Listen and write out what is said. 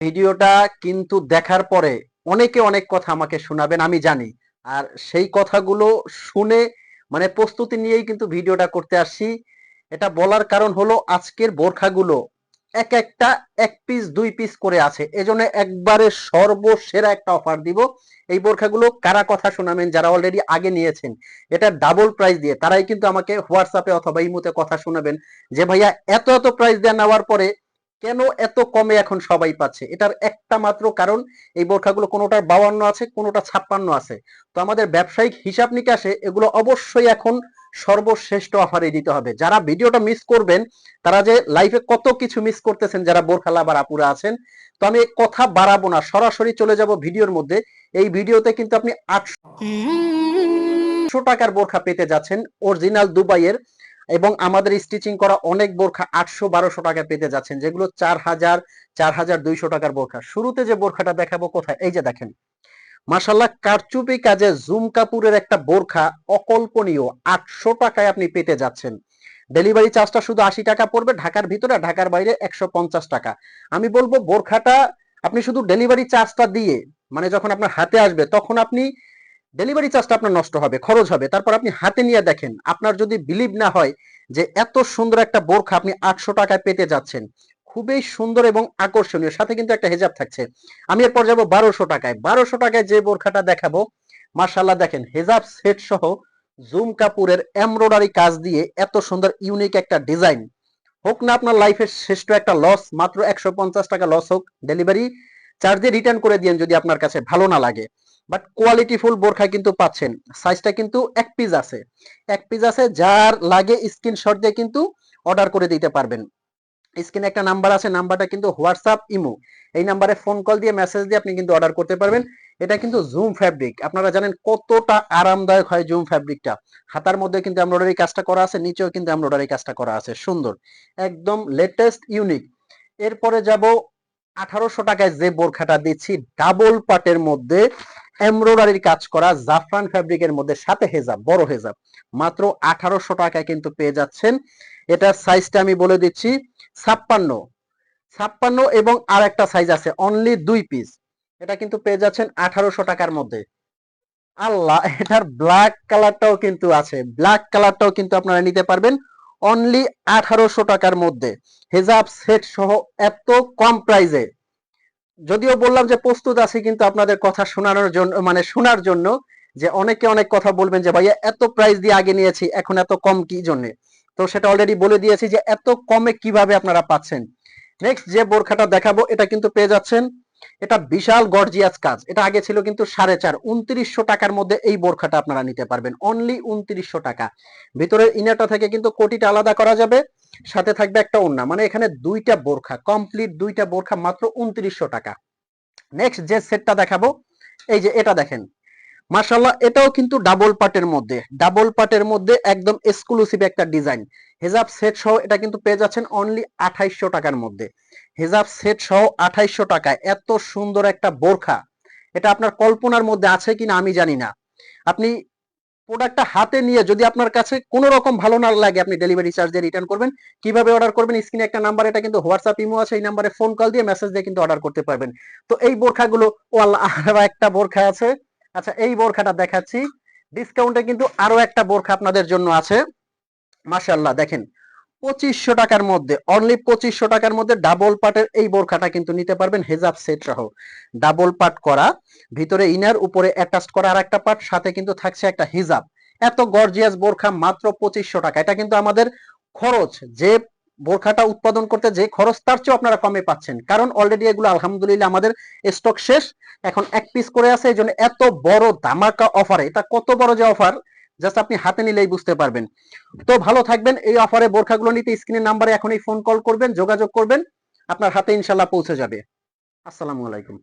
ভিডিওটা কিন্তু দেখার পরে অনেকে অনেক কথা আমাকে শোনাবেন আমি জানি। আর সেই কথাগুলো শুনে মানে প্রস্তুতি নিয়েই কিন্তু ভিডিওটা করতে আসছি। এটা বলার কারণ হলো আজকের বোরখাগুলো এক একটা 1 পিস 2 পিস করে আছে। এজন্য একবারে সর্বসেরা একটা অফার দিব। এই বোরখাগুলো কারা কথা শোনাবেন যারা অলরেডি আগে নিয়েছেন। এটা ডাবল প্রাইস দিয়ে তারাই কিন্তু আমাকে হোয়াটসঅ্যাপে অথবা ইমোতে কথা শোনাবেন যে ভাইয়া এত প্রাইস দিয়ে নেওয়ার পরে কেন এত কমে এখন সবাই পাচ্ছে। এটার একটা মাত্র কারণ এই বোরখাগুলো কোনোটার 52 আছে কোনোটা 56 আছে। তো আমাদের ব্যবসায়িক হিসাব নিকাশে এগুলো অবশ্যই এখন সর্বশ্রেষ্ঠ অফারে দিতে হবে। যারা ভিডিওটা মিস করবেন তারা যে লাইফে কত কিছু মিস করতেছেন যারা বোরখা লাভার আপুরা আছেন। তো আমি কথা বাড়াবো না, সরাসরি চলে যাব ভিডিওর মধ্যে। এই ভিডিওতে কিন্তু আপনি 800 টাকার বোরখা পেতে যাচ্ছেন অরিজিনাল দুবাইয়ের, এবং আমাদের স্টিচিং করা অনেক বোরখা 800-1200 টাকা পেতে যাচ্ছেন, যেগুলো 4000-4200 টাকার বোরখা। শুরুতে যে বোরখাটা দেখাবো কোথায়, এই যে দেখেন মাশাআল্লাহ কারচুপি কাজে জুম কাপুরের একটা বোরখা, অকল্পনীয় 800 টাকায় আপনি পেতে যাচ্ছেন। ডেলিভারি চার্জটা শুধু 80 টাকা পড়বে ঢাকার ভিতরে, ঢাকার বাইরে 150 টাকা। আমি বলবো বোরখাটা আপনি শুধু ডেলিভারি চার্জটা দিয়ে, মানে যখন আপনার হাতে আসবে তখন আপনি ডেলিভারি চার্জটা আপনার নষ্ট হবে, খরচ হবে, তারপর আপনি হাতে নিয়ে দেখেন। আপনার যদি বিলিভ না হয় যে এত সুন্দর একটা বোরখা আপনি 800 টাকায় পেতে যাচ্ছেন, খুবই সুন্দর এবং আকর্ষণীয়, সাথে কিন্তু একটা হেজাব থাকছে। আমি এরপর যাবো 1200 টাকায়। 1200 টাকায় যে বোরখাটা দেখাবো মাশাআল্লাহ দেখেন হেজাব সেট সহ জুম কাপুরের এমব্রয়ডারি কাজ দিয়ে এত সুন্দর ইউনিক একটা ডিজাইন। হোক না আপনার লাইফের শ্রেষ্ঠ একটা লস, মাত্র 150 টাকা লস হোক, ডেলিভারি চার্জ দিয়ে রিটার্ন করে দিয়েন যদি আপনার কাছে ভালো না লাগে। বাট কোয়ালিটি ফুল বোরখা কিন্তু পাচ্ছেন। সাইজটা কিন্তু এক পিস আছে, এক পিস আছে, যার লাগে স্ক্রিনশট দিয়ে কিন্তু অর্ডার করে দিতে পারবেন। স্ক্রিনে একটা নাম্বার আছে, নাম্বারটা কিন্তু হোয়াটসঅ্যাপ ইমো, এই নাম্বারে ফোন কল দিয়ে মেসেজ দিয়ে আপনি কিন্তু অর্ডার করতে পারবেন। এটা কিন্তু জুম ফ্যাব্রিক, আপনারা জানেন কতটা আরামদায়ক হয় জুম ফ্যাব্রিকটা। হাতার মধ্যে কিন্তু এমব্রয়ডারি কাজটা করা আছে, নিচেও কিন্তু এমব্রয়ডারি কাজটা করা আছে, সুন্দর একদম লেটেস্ট ইউনিক। এরপরে যাব 1800 টাকায় যে বোরখাটা দিচ্ছি ডাবল পাটের মধ্যে এমব্রয়ডারির কাজ করা জাফরান ফ্যাব্রিকের মধ্যে, সাথে হেজাব, বড় হেজাব, মাত্র 1800 টাকায় কিন্তু পেয়ে যাচ্ছেন। এটার সাইজটা আমি বলে দিচ্ছি 56, 56 এবং আর একটা সাইজ আছে অনলি 2 পিস। এটা কিন্তু পেয়ে যাচ্ছেন 1800 টাকার মধ্যে। আল্লাহ, এটার ব্ল্যাক কালারটাও কিন্তু আছে, ব্ল্যাক কালারটাও কিন্তু আপনারা নিতে পারবেন অনলি 1800 টাকার মধ্যে, হেজাব সেট সহ এত কম প্রাইসে। যদিও বললাম যে প্রস্তুত আছি কিন্তু আপনাদের কথা শোনানোর জন্য, মানে শোনার জন্য, যে অনেকে অনেক কথা বলবেন যে ভাইয়া এত প্রাইস দিয়ে আগে নিয়েছি এখন এত কম কি জন্য। তো সেটা অলরেডি বলে দিয়েছি যে এত কমে কিভাবে আপনারা পাচ্ছেন। নেক্সট যে বোরখাটা দেখাবো এটা কিন্তু পেয়ে যাচ্ছেন, এটা বিশাল গর্জিয়াস কাজ। এটা আগে ছিল কিন্তু 4.5, 2900 টাকার মধ্যে এই বোরখাটা আপনারা নিতে পারবেন অনলি 2900 টাকা। ভিতরের ইনারটা থেকে কিন্তু কোটিটা আলাদা করা যাবে, সাথে থাকবে একটা ওড়না, মানে এখানে দুইটা বোরখা, কমপ্লিট দুইটা বোরখা মাত্র 2900 টাকা। নেক্সট যে সেটটা দেখাবো এই যে এটা দেখেন মাশাআল্লাহ, এটাও কিন্তু ডাবল পাটের মধ্যে, ডাবল পাটের মধ্যে একদম এক্সক্লুসিভ একটা ডিজাইন। হেজাব সেট সহ এটা কিন্তু পেয়ে যাচ্ছেন অনলি 2800 টাকার মধ্যে। হেজাব সেট সহ 2800 টাকায় এত সুন্দর একটা বোরখা, এটা আপনার কল্পনার মধ্যে আছে কিনা আমি জানি না। আপনি প্রোডাক্টটা হাতে নিয়ে যদি আপনার কাছে কোনো রকম ভালো না লাগে আপনি ডেলিভারি চার্জ দিয়ে রিটার্ন করবেন। কিভাবে অর্ডার করবেন, স্ক্রিনে একটা নাম্বার, এটা কিন্তু হোয়াটসঅ্যাপ ইমো আছে, এই নাম্বারে ফোন কল দিয়ে মেসেজ দিয়ে কিন্তু অর্ডার করতে পারবেন। তো এই বোরখাগুলো, ও আল্লাহ, আরো একটা বোরখা আছে। আচ্ছা এই বোরখাটা দেখাচ্ছি, ডিসকাউন্টে কিন্তু আরো একটা বোরখা আপনাদের জন্য আছে। মাশাআল্লাহ দেখেন 2500 টাকার মধ্যে, অনলি 2500 টাকার মধ্যে ডাবল পাটের এই বোরখাটা কিন্তু নিতে পারবেন হেজাব সেট সহ, ডাবল পাট করা, ভিতরে ইনার, উপরে অ্যাটাচ করা আর একটা পাট, সাথে কিন্তু থাকছে একটা হিজাব। এত গর্জিয়াস বোরখা মাত্র 2500 টাকা। এটা কিন্তু আমাদের খরচ, যে বোরখাটা উৎপাদন করতে যে খরচ তার চেয়ে আপনারা কমে পাচ্ছেন, কারণ অলরেডি এগুলো আলহামদুলিল্লাহ আমাদের স্টক শেষ, এখন এক পিস করে আছে, এই জন্য এত বড় ধামাকা অফারে। এটা কত বড় যে অফার জাস্ট আপনি হাতে নিলেই বুঝতে পারবেন। তো ভালো থাকবেন, এই অফারে বোরখাগুলো নিতে স্ক্রিনের নাম্বারে এখনই ফোন কল করবেন, যোগাযোগ করবেন, আপনার হাতে ইনশাল্লাহ পৌঁছে যাবে। আসসালামু আলাইকুম।